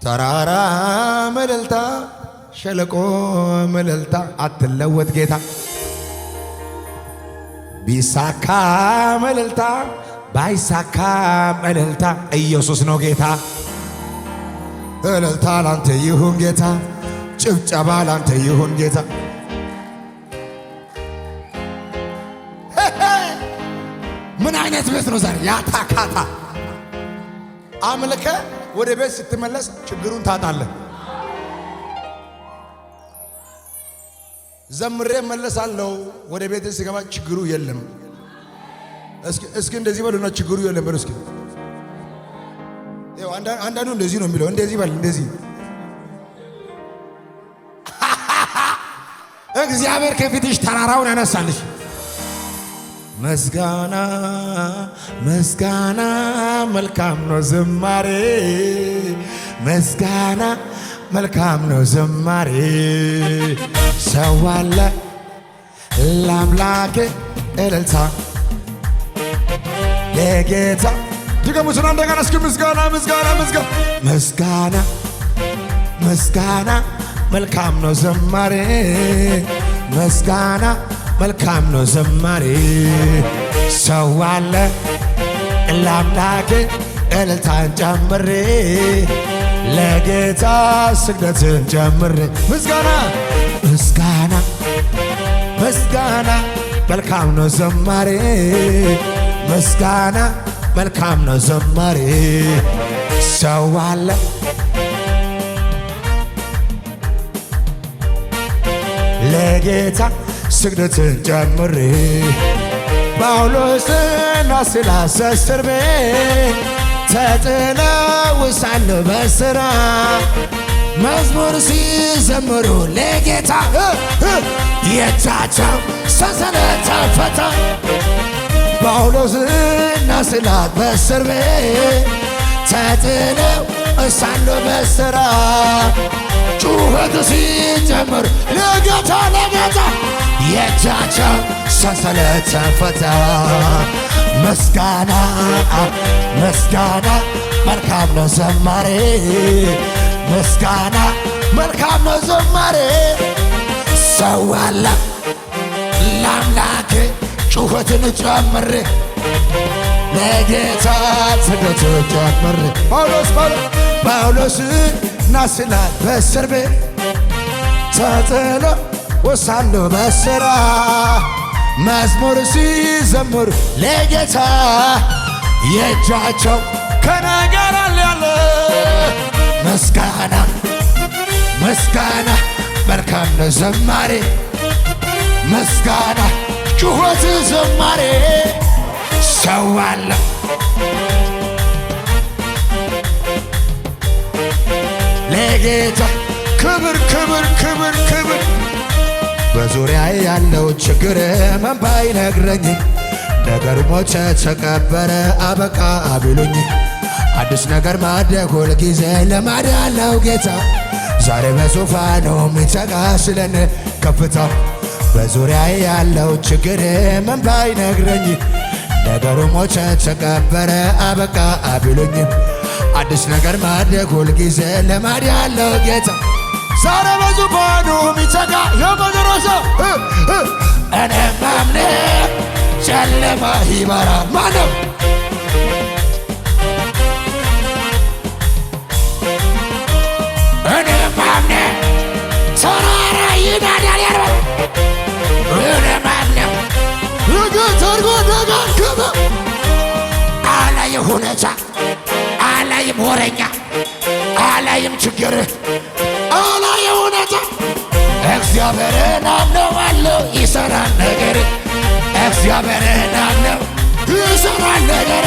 ተራራ መልልታ ሸለቆ መልልታ አትለወጥ ጌታ ቢሳካ መልልታ ባይሳካ መልልታ ኢየሱስ ነው ጌታ። እልልታ ላንተ ይሁን ጌታ፣ ጭብጨባ ላንተ ይሁን ጌታ። ምን አይነት ቤት ነው ዛሬ? ያታካታ አምልከ ወደ ቤት ስትመለስ ችግሩን ታጣለህ። ዘምሬ መለሳለሁ ወደ ቤት ሲገባ ችግሩ የለም። እስኪ እንደዚህ በሉና ችግሩ የለም በሉ። እስኪ አንዳንዱ እንደዚህ ነው የሚለው። እንደዚህ በል እንደዚህ እግዚአብሔር ከፊትሽ ተራራውን ያነሳልሽ። ምስጋና ምስጋና መልካም ነው ዝማሬ፣ ምስጋና መልካም ነው ዝማሬ። ሰው አለ ለአምላክ እልልታ ለጌታ ድገሙትና እንደገና እስኪ ምስጋና ምስጋና ምስጋና ምስጋና ምስጋና መልካም ነው ዝማሬ፣ ምስጋና መልካም ነው ዝማሬ። ሰው አለ ለአምላክ እልልታን ጨምሬ ለጌታ ስግደትን ጨምሬ ምስጋና ምስጋና ምስጋና መልካም ነው ዝማሬ፣ ምስጋና መልካም ነው ዝማሬ። ሰው አለ ለጌታ ስግደትን ጨምሬ ጳውሎስና ሲላስ እስር ቤት ተጥለው ሳሉ በስራ መዝሙር ሲዘምሩ ለጌታ የእጃቸው ሰንሰለት ተፈታ። ጳውሎስና ሲላስ በእስር ቤት ተጥለው ሳሉ በስራ ጩኸት ሲጀምር ለጌታ ለጌታ የእጃቸው ሰንሰለት ተፈታ። ምስጋና ምስጋና መልካም ነው ዝማሬ፣ ምስጋና መልካም ነው ዝማሬ። ሰው አለ ለአምላክ ጩኸትን ጨምሬ ለጌታ ስግደትን ጨምሬ ጳውሎስና ሲላስ በእስር ቤት ተጥለው ሳሉ በስራ መዝሙር ሲዘምሩ ለጌታ የእጃቸው ከነገር ያለ ምስጋና ምስጋና መልካም ነው ዝማሬ፣ ምስጋና ጩኸት ዝማሬ። ሰው አለ ለጌታ ክብር ክብር ክብር ክብር። በዙሪያዬ ያለው ችግር ማን ባይነግረኝ ነገር ሞተ ተቀበረ አበቃ ቢሉኝ አዲስ ነገር ማድረግ ሁልጊዜ ልማድ ያለው ጌታ ዛሬ በዙፋኑ የሚተጋ ስለኔ ከፍታ። በዙሪያዬ ያለው ችግር ማን ባይነግረኝ ነገሩ ሞተ ተቀበረ አበቃ ቢሉኝ አዲስ ነገር ማድረግ ሁልጊዜ ልማድ ያለው ጌታ ዛሬ በዙፋኑ የሚተጋ የመጨረሻ እኔ ማምነው ጨለማ ይበራ ማነው? እኔ ማምነው ተራራ ይናዳል ያርባል። እኔ ማምነው ልግተርጎ ነገር ክበ አላይም ሁኔታ አላይም ወረኛ አላይም ችግር አላይም ሁኔታ እግዚአብሔርን አምነዋለሁ ይሰራል ነገር እግዚአብሔርን አምነው ይሰራል ነገር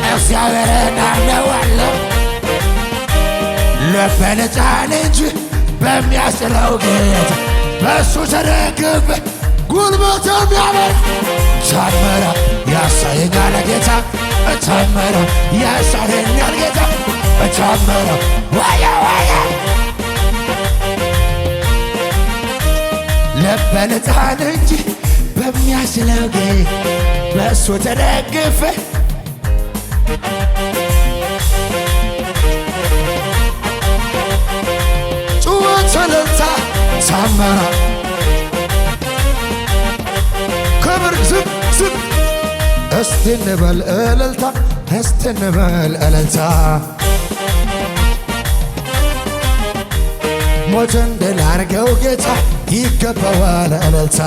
እግዚአብሔርን አምነዋለሁ ልቤን ጫን እንጂ በሚያስጥለው ጌታ በእሱ ተደግፌ ጉልበት የሚያበር ታምራ ያሳየኛል ጌታ ታምራ ያሳየኛል ጌታ ታምራ ዋያ ዋያ ልቤን ጫን እንጂ በሚያስጥለው ጌታ በእሱ ተደግፌ ደመና ክብር ዝቅ ዝቅ እስቲ እንበል እልልታ እስቲ እንበል እልልታ ሞትን ድል አድርገው ጌታ ይገባዋል እልልታ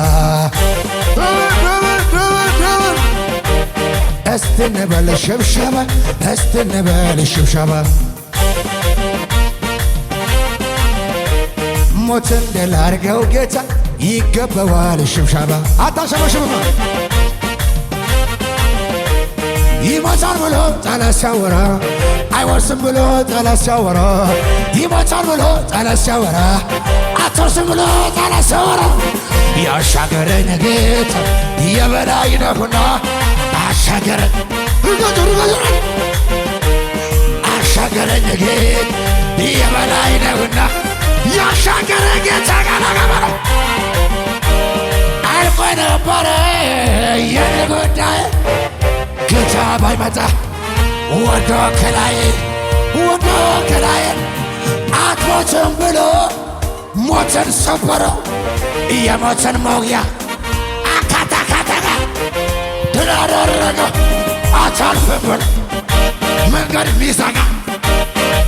እስቲ እንበል ሽብሸባ እስቲ እንበል ሽብሸባ ሞትን ድል አድርገው ጌታ ይገባዋል ሽብሸባ አታሸበሽብማ ይሞታል ብሎ ጠላት ሲያወራ አይወርስም ብሎ ጠላት ሲያወራ ይሞታል ብሎ ጠላት ሲያወራ አትወርስም ብሎ ጠላት ሲያወራ ያሻገረኝ ጌታ የበላይ ነውና አሻገረኝ አሻገረኝ ጌታ የበላይ ነውና ያሻገረኝ ጌታ ጋር አልፎ ነበረ የኔ ጉዳይ ጌታ ባይመጣ ወዶ ከላይ አትሞትም ብሎ ሞትን ሰበረው የሞትን መውጊያ አካታካታጋ ድል አደረገው አታልፍም ብሎ መንገድ ሚዘጋ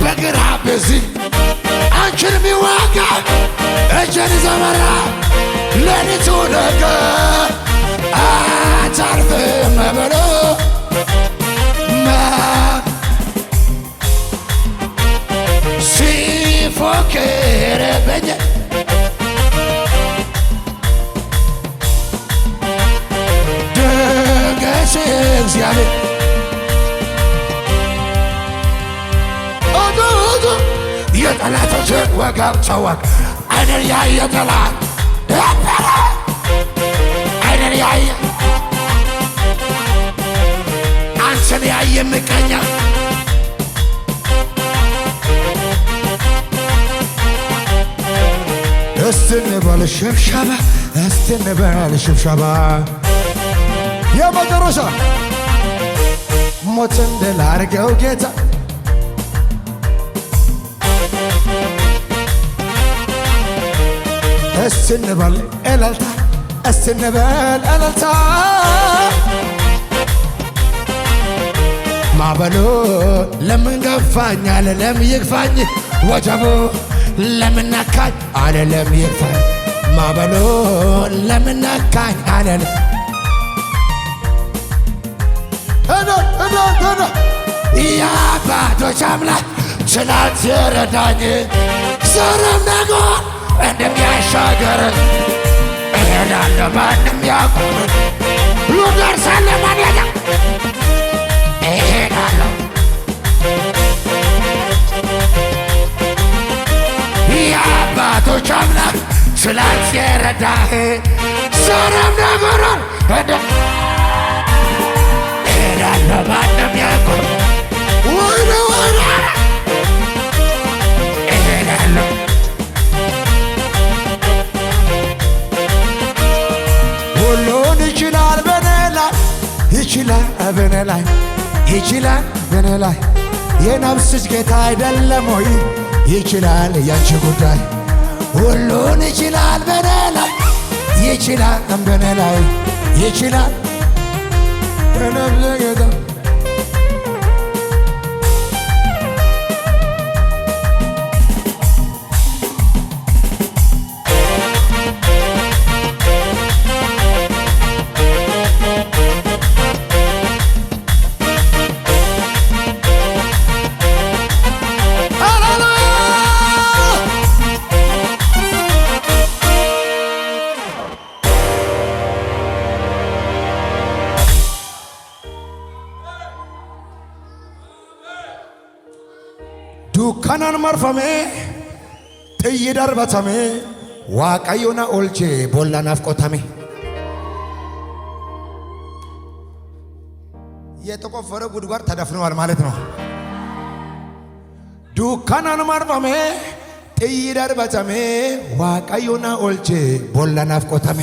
በግራ በዚህ አንቺን ሚዋጋ እጄን ዘመራ ሌሊቱ ነጋ አታልፍም ብሎ ሲፎክርብኝ ድንገት እግዚአብሔር የጠላቶችን ወገብ ተወግ አይንን ያየ ጠላት አይንን ያየ አንተን ያየ ምቀኛ እስቲ እንበል ሽብሸባ እስቲ እንበል ሽብሸባ የመጨረሻ ሞትን ድል አድርገው ጌታ እስቲ እንበል እልልታ እስቲ እንበል እልልታ ማዕበሉ ለምን ገፋኝ አለ ለምን ይግፋኝ ወጀቡ ለምን ነካኝ አለ ለምን ይግፋኝ ማዕበሉ ለምን ነካኝ አለ የአባቶች አምላክ ትናንት የረዳኝ ዛሬም ነገ እንደሚያሻገረኝ እሄዳለሁ ማንም ያቁም ልደርሳለሁ ማንያታ እሄዳለሁ የአባቶች አምላክ ትናንት የረዳህ ዛሬም ነገ እሄዳለሁ ማንም ያቁም ወይኔ እሄዳለሁ ሁሉን ይችላል በኔ ላይ ይችላል በኔ ላይ ይችላል በኔ ላይ የነፍስሽ ጌታ አይደለም ወይ ይችላል ያንቺ ጉዳይ ሁሉን ይችላል በኔ ላይ ይችላል በኔ ላይ ይችላል የነፍስሽ ጌታ ዱካናን መርፈሜ ጥይ ደርበተሜ ዋቀዮና ኦልቼ ቦላ ናፍቆተሜ የተቆፈረ ጉድጓድ ተደፍነዋል ማለት ነው። ዱካናን መርፈሜ ጥይ ደርበተሜ ዋቀዮና ኦልቼ ቦላ ናፍቆተሜ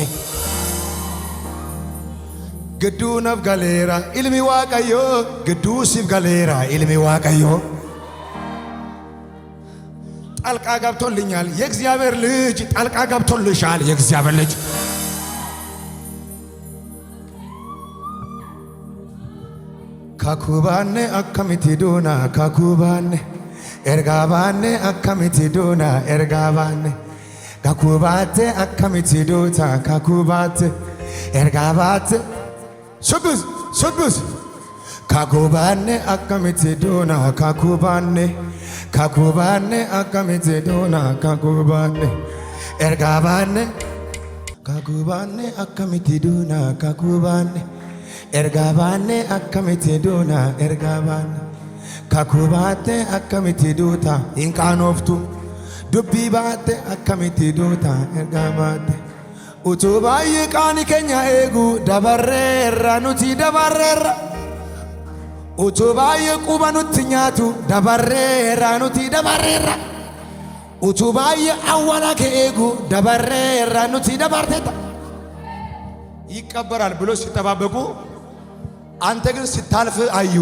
ግዱ ነፍ ገሌራ ኢልሚ ዋቀዮ ግዱ ሲፍ ገሌራ ኢልሚ ዋቀዮ ጣልቃ ገብቶልኛል። የእግዚአብሔር ልጅ ጣልቃ ገብቶልሻል። የእግዚአብሔር ልጅ ካኩባኔ አከሚቲ ዱና ካኩባኔ ኤርጋባኔ አከሚቲ ዱና ኤርጋባኔ ካኩባቴ አከሚቲ ዱታ ካኩባቴ ኤርጋባቴ ሱጉስ ሱጉስ ካኩባኔ አከሚቲ ዱና ካኩባኔ ካኩባኔ አከሚቲ ዱና ካኩባኔ ኤርጋባኔ ካኩባኔ አከሚቲ ዱና ካኩባኔ ኤርጋባኔ አከሚቲ ዱና ኤርጋባኔ ካኩባቴ አከሚቲ ዱታ ኢንቃኖፍቱ ዱቢ ባቴ አከሚቲ ዱታ ኤርጋባቴ ኡቱባይ ቃኒ ኬኛ ኤጉ ደበሬራ ኑቲ ደበሬራ ኡቱባይ ቁባ ኑቲ ኛቱ ደበሬራ ኑቲ ደበሬራ ኡቱባይ አዋላ ከኤጉ ደበሬራ ኑቲ ደበርቴታ ይቀበራል ብሎ ሲጠባበቁ አንተ ግን ስታልፍ አዩ።